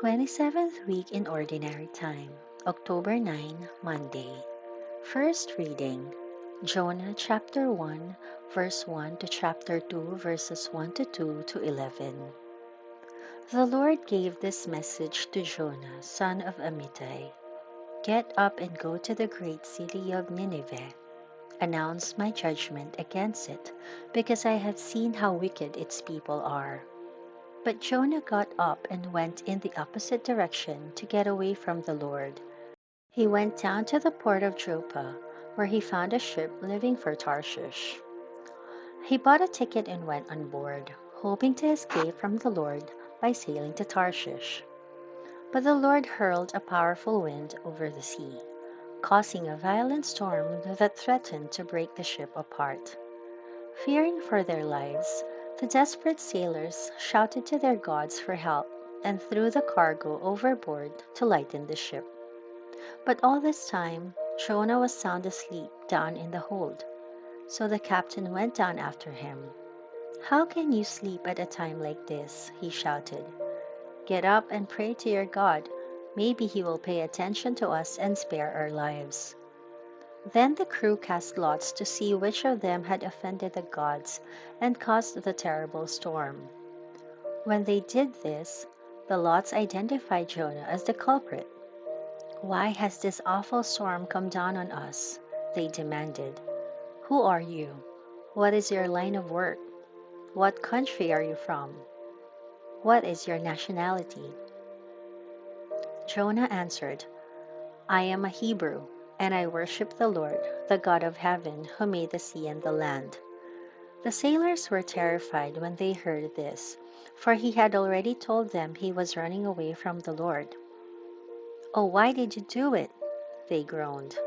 27th week in Ordinary Time, October 9, Monday. First reading, Jonah chapter 1, verse 1 to chapter 2, verses 1 to 2 to 11. The Lord gave this message to Jonah, son of Amittai. Get up and go to the great city of Nineveh. Announce my judgment against it, because I have seen how wicked its people are. But Jonah got up and went in the opposite direction to get away from the Lord. He went down to the port of Joppa, where he found a ship leaving for Tarshish. He bought a ticket and went on board, hoping to escape from the Lord by sailing to Tarshish. But the Lord hurled a powerful wind over the sea, causing a violent storm that threatened to break the ship apart. Fearing for their lives, the desperate sailors shouted to their gods for help and threw the cargo overboard to lighten the ship. But all this time, Jonah was sound asleep down in the hold. So the captain went down after him. "How can you sleep at a time like this?" he shouted. "Get up and pray to your God. Maybe he will pay attention to us and spare our lives." Then the crew cast lots to see which of them had offended the gods and caused the terrible storm. When they did this, the lots identified Jonah as the culprit. "Why has this awful storm come down on us?" they demanded. "Who are you? What is your line of work? What country are you from? What is your nationality?" Jonah answered, "I am a Hebrew, and I worship the Lord, the God of heaven, who made the sea and the land." The sailors were terrified when they heard this, for he had already told them he was running away from the Lord. "Oh, why did you do it?" they groaned.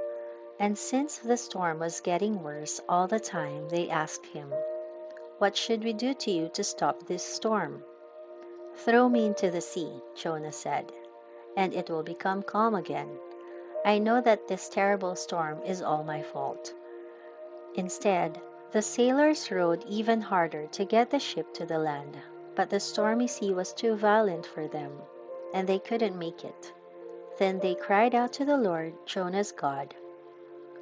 And since the storm was getting worse all the time, they asked him, "What should we do to you to stop this storm?" "Throw me into the sea," Jonah said, "and it will become calm again. I know that this terrible storm is all my fault." Instead, the sailors rowed even harder to get the ship to the land, but the stormy sea was too violent for them, and they couldn't make it. Then they cried out to the Lord, Jonah's God.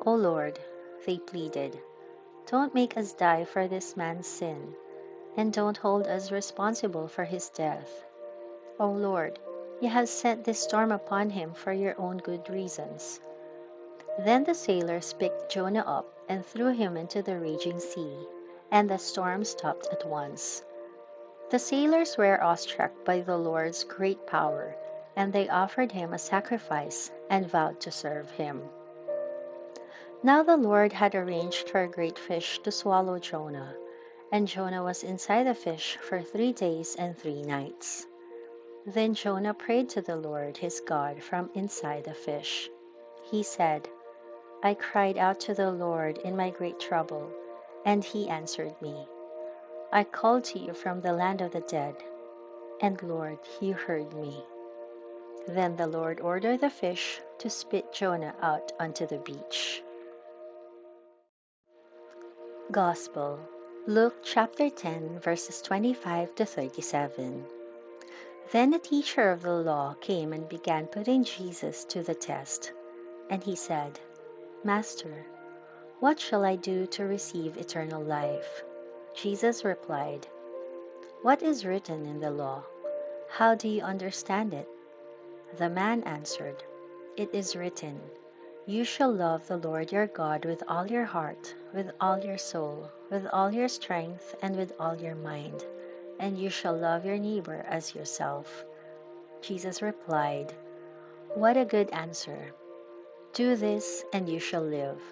"O Lord," they pleaded, "don't make us die for this man's sin, and don't hold us responsible for his death. O Lord, you have sent this storm upon him for your own good reasons." Then the sailors picked Jonah up and threw him into the raging sea, and the storm stopped at once. The sailors were awestruck by the Lord's great power, and they offered him a sacrifice and vowed to serve him. Now the Lord had arranged for a great fish to swallow Jonah, and Jonah was inside the fish for 3 days and 3 nights. Then Jonah prayed to the Lord his God from inside the fish. He said, "I cried out to the Lord in my great trouble, and he answered me. I called to you from the land of the dead, and Lord, you heard me." Then the Lord ordered the fish to spit Jonah out onto the beach. Gospel, Luke chapter 10, verses 25 to 37. Then a teacher of the law came and began putting Jesus to the test. And he said, "Master, what shall I do to receive eternal life?" Jesus replied, "What is written in the law? How do you understand it?" The man answered, "It is written, 'You shall love the Lord your God with all your heart, with all your soul, with all your strength, and with all your mind, and you shall love your neighbor as yourself.'" Jesus replied, "What a good answer! Do this, and you shall live."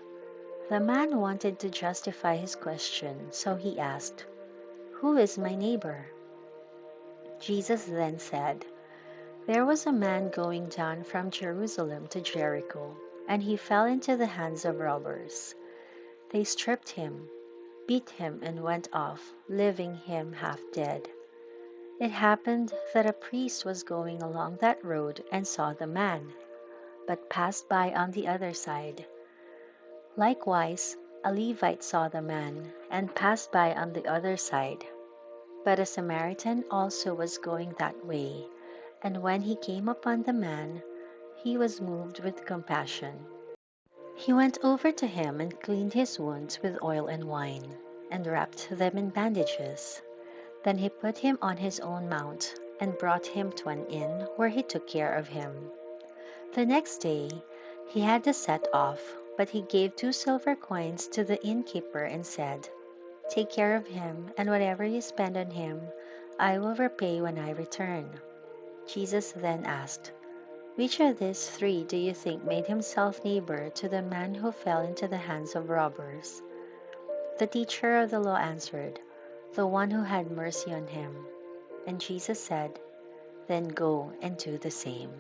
The man wanted to justify his question, so he asked, "Who is my neighbor?" Jesus then said, "There was a man going down from Jerusalem to Jericho, and he fell into the hands of robbers. They stripped him, beat him, and went off, leaving him half dead. It happened that a priest was going along that road and saw the man, but passed by on the other side. Likewise, a Levite saw the man and passed by on the other side. But a Samaritan also was going that way, And when he came upon the man, he was moved with compassion. He went over to him and cleaned his wounds with oil and wine, and wrapped them in bandages. Then he put him on his own mount and brought him to an inn where he took care of him. The next day he had to set off, but he gave 2 silver coins to the innkeeper and said, "Take care of him, and whatever you spend on him, I will repay when I return." Jesus then asked, "Which of these 3 do you think made himself neighbor to the man who fell into the hands of robbers?" The teacher of the law answered, "The one who had mercy on him." And Jesus said, "Then go and do the same."